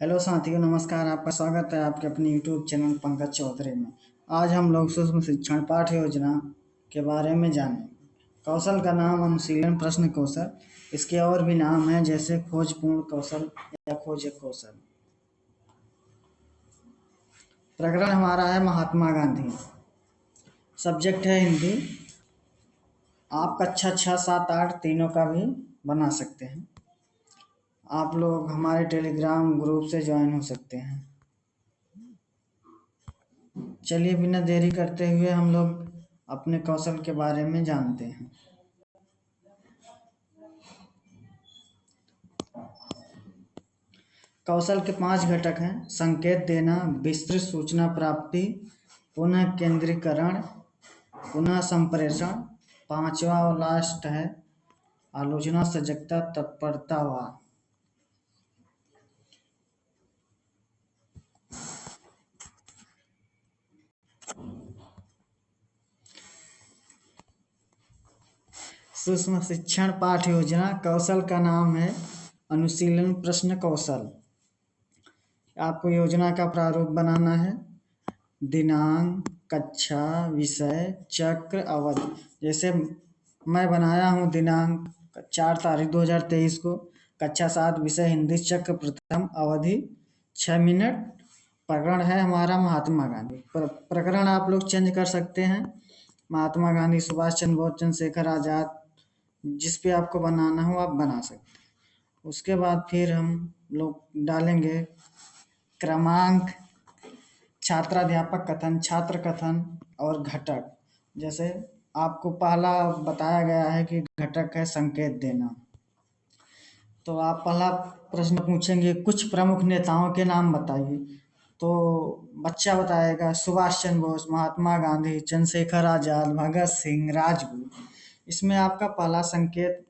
Hello साथियों, नमस्कार। आपका स्वागत है आपके अपने यूट्यूब चैनल पंकज चौधरी में। आज हम लोग सूक्ष्म शिक्षण पाठ योजना के बारे में जानेंगे। कौशल का नाम अनुशीलन प्रश्न कौशल। इसके और भी नाम हैं, जैसे खोजपूर्ण कौशल या खोज कौशल। प्रकरण हमारा है महात्मा गांधी। सब्जेक्ट है हिंदी। आप कक्षा 6, 7, 8 तीनों का भी बना सकते हैं। आप लोग हमारे टेलीग्राम ग्रुप से ज्वाइन हो सकते हैं। चलिए बिना देरी करते हुए हम लोग अपने कौशल के बारे में जानते हैं। कौशल के 5 घटक हैं: संकेत देना, विस्तृत सूचना प्राप्ति, पुनः केंद्रीकरण, पुनः संप्रेषण, पांचवा और लास्ट है आलोचना, सजगता, तत्परता व सूक्ष्म शिक्षण पाठ योजना। कौशल का नाम है अनुशीलन प्रश्न कौशल। आपको योजना का प्रारूप बनाना है। दिनांक, कक्षा, विषय, चक्र, अवधि। जैसे मैं बनाया हूँ दिनांक 4 तारीख 2023 को, कक्षा 7, विषय हिंदी, चक्र प्रथम, अवधि 6 मिनट। प्रकरण है हमारा महात्मा गांधी। प्रकरण आप लोग चेंज कर सकते हैं। महात्मा गांधी, सुभाष चंद्र बोस, चंद्रशेखर आजाद, जिस पे आपको बनाना हो आप बना सकते हैं। उसके बाद फिर हम लोग डालेंगे क्रमांक, छात्राध्यापक कथन, छात्र कथन और घटक। जैसे आपको पहला बताया गया है कि घटक है संकेत देना, तो आप पहला प्रश्न पूछेंगे कुछ प्रमुख नेताओं के नाम बताइए। तो बच्चा बताएगा सुभाष चंद्र बोस, महात्मा गांधी, चंद्रशेखर आजाद, भगत सिंह, राजगुरु। इसमें आपका पहला संकेत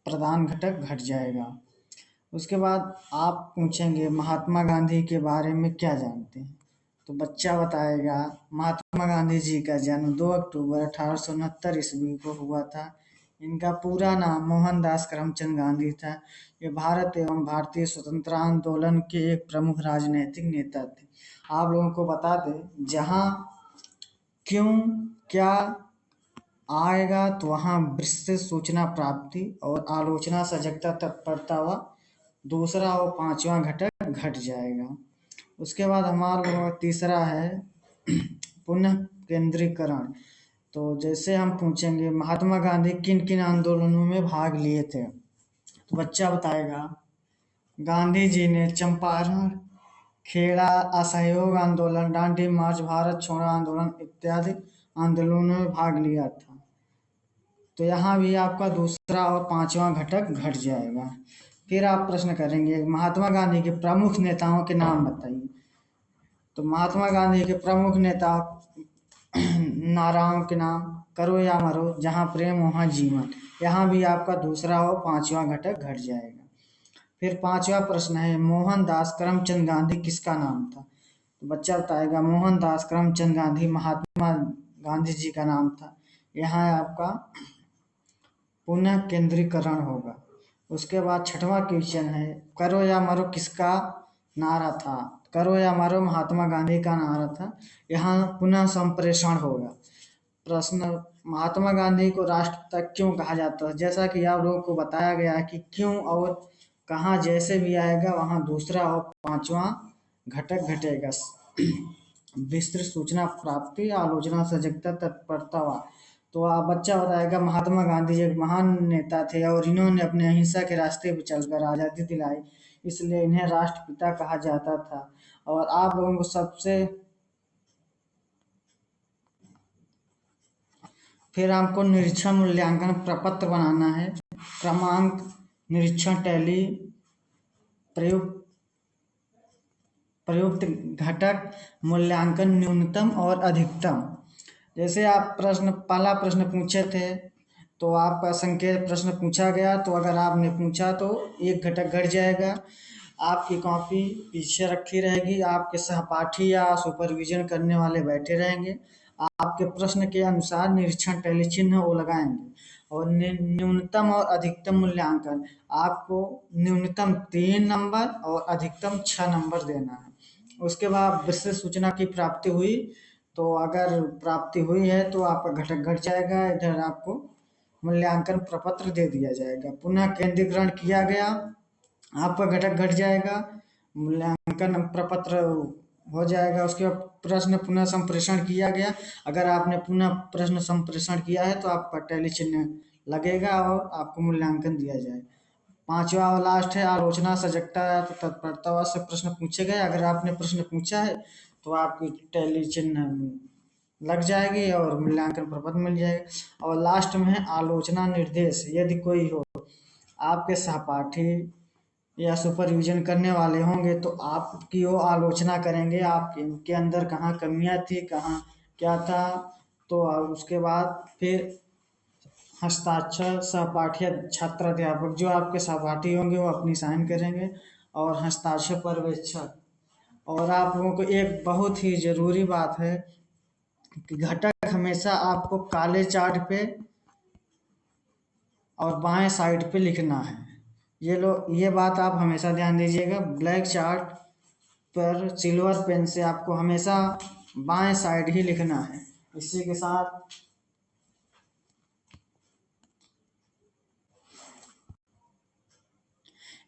प्रधान घटक घट जाएगा। उसके बाद आप पूछेंगे महात्मा गांधी के बारे में क्या जानते हैं। तो बच्चा बताएगा महात्मा गांधी जी का जन्म 2 अक्टूबर 1869 ईस्वी को हुआ था। इनका पूरा नाम मोहनदास करमचंद गांधी था। ये भारत एवं भारतीय स्वतंत्रता आंदोलन के एक प्रमुख राजनीतिक नेता थे। आप लोगों को बता दें, जहाँ क्यों क्या आएगा तो वहाँ विस्तृत सूचना प्राप्ति और आलोचना, सजगता, तत्परता व दूसरा और पांचवा घटक घट जाएगा। उसके बाद हमारा लोगों का तीसरा है पुनः केंद्रीकरण। तो जैसे हम पूछेंगे महात्मा गांधी किन किन आंदोलनों में भाग लिए थे, तो बच्चा बताएगा गांधी जी ने चंपारण, खेड़ा असहयोग आंदोलन, दांडी मार्च, भारत छोड़ो आंदोलन इत्यादि आंदोलनों में भाग लिया था। तो यहाँ भी आपका दूसरा और पांचवा घटक घट जाएगा। फिर आप प्रश्न करेंगे महात्मा गांधी के प्रमुख नेताओं के नाम बताइए। तो महात्मा गांधी के प्रमुख नेता नाराओं के नाम, करो या मरो, जहाँ प्रेम वहाँ जीवन। यहाँ भी आपका दूसरा और पांचवा घटक घट जाएगा। फिर पांचवा प्रश्न है मोहनदास करमचंद गांधी किसका नाम था। तो बच्चा बताएगा मोहनदास करमचंद गांधी महात्मा गांधी जी का नाम था। यहाँ आपका पुनः केंद्रीकरण होगा। उसके बाद छठवां क्वेश्चन है करो या मरो किसका नारा था। करो या मरो महात्मा गांधी का नारा था। यहाँ पुनः संप्रेषण होगा। प्रश्न महात्मा गांधी को राष्ट्रपिता क्यों कहा जाता है। जैसा कि आप लोगों को बताया गया है कि क्यों और कहाँ जैसे भी आएगा वहाँ दूसरा और पांचवा घटक घटेगा। विस्तृत सूचना प्राप्ति, आलोचना, सजगता, तत्परता व तो आप बच्चा बताएगा महात्मा गांधी एक महान नेता थे और इन्होंने अपने अहिंसा के रास्ते पर चलकर आज़ादी दिलाई, इसलिए इन्हें राष्ट्रपिता कहा जाता था। और आप लोगों को सबसे फिर हमको निरीक्षण मूल्यांकन प्रपत्र बनाना है। क्रमांक, निरीक्षण, टैली, प्रयुक्त घटक, मूल्यांकन, न्यूनतम और अधिकतम। जैसे आप पहला प्रश्न पूछे थे तो आपका संकेत प्रश्न पूछा गया, तो अगर आपने पूछा तो एक घटक घट जाएगा। आपकी कॉपी पीछे रखी रहेगी, आपके सहपाठी या सुपरविजन करने वाले बैठे रहेंगे। आपके प्रश्न के अनुसार निरीक्षण टैली चिन्ह वो लगाएंगे। और न्यूनतम और अधिकतम मूल्यांकन, आपको न्यूनतम 3 नंबर और अधिकतम 6 नंबर देना है। उसके बाद विशेष सूचना की प्राप्ति हुई, तो अगर प्राप्ति हुई है तो आपका घटक घट जाएगा, इधर आपको मूल्यांकन प्रपत्र दे दिया जाएगा। पुनः केंद्रीकरण किया गया, आपका घटक घट जाएगा, मूल्यांकन प्रपत्र हो जाएगा। उसके बाद प्रश्न पुनः संप्रेषण किया गया, अगर आपने पुनः प्रश्न संप्रेषण किया है तो आपका टैली चिन्ह लगेगा और आपको मूल्यांकन दिया जाएगा। 5वां और लास्ट है आलोचना, सजगता या तो तत्परता से प्रश्न पूछे गए, अगर आपने प्रश्न पूछा है तो आपकी टैली चिन्ह लग जाएगी और मूल्यांकन प्रपत्र मिल जाएगा। और लास्ट में है आलोचना निर्देश, यदि कोई हो, आपके सहपाठी या सुपरविजन करने वाले होंगे तो आपकी वो आलोचना करेंगे, आपके अंदर कहाँ कमियां थी, कहाँ क्या था। तो उसके बाद फिर हस्ताक्षर सहपाठी छात्र अध्यापक, जो आपके सहपाठी होंगे वो अपनी साइन करेंगे, और हस्ताक्षर पर्यवेक्षक। और आप लोगों को एक बहुत ही ज़रूरी बात है कि घटक हमेशा आपको काले चार्ट पे और बाएं साइड पे लिखना है। ये बात आप हमेशा ध्यान दीजिएगा, ब्लैक चार्ट पर सिल्वर पेन से आपको हमेशा बाएं साइड ही लिखना है। इसी के साथ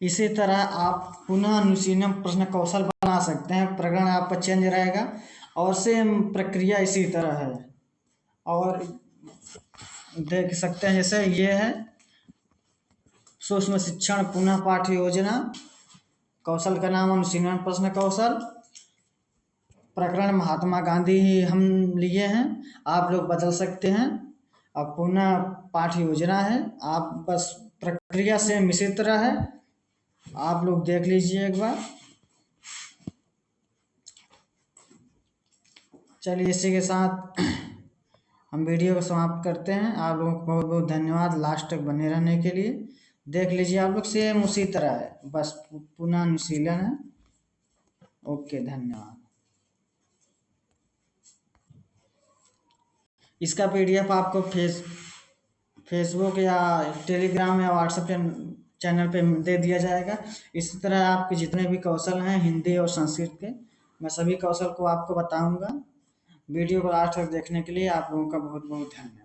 इसी तरह आप पुनः अनुशीलन प्रश्न कौशल बना सकते हैं, प्रकरण आपका चेंज रहेगा और सेम प्रक्रिया इसी तरह है। और देख सकते हैं जैसे ये है सूक्ष्म शिक्षण पुनः पाठ्य योजना, कौशल का नाम अनुशीलन प्रश्न कौशल, प्रकरण महात्मा गांधी ही हम लिए हैं, आप लोग बदल सकते हैं। अब पुनः पाठ्य योजना है, आप बस प्रक्रिया सेम इसी तरह है, आप लोग देख लीजिए एक बार। चलिए इसी के साथ हम वीडियो को समाप्त करते हैं। आप लोगों को बहुत बहुत धन्यवाद लास्ट तक बने रहने के लिए। देख लीजिए आप लोग, सेम उसी तरह है, बस पुनः अनुशीलन है। ओके, धन्यवाद। इसका PDF आपको फेसबुक या टेलीग्राम या व्हाट्सएप चैनल पे दे दिया जाएगा। इसी तरह आपके जितने भी कौशल हैं हिंदी और संस्कृत के, मैं सभी कौशल को आपको बताऊंगा। वीडियो को लास्ट तक देखने के लिए आप लोगों का बहुत बहुत धन्यवाद।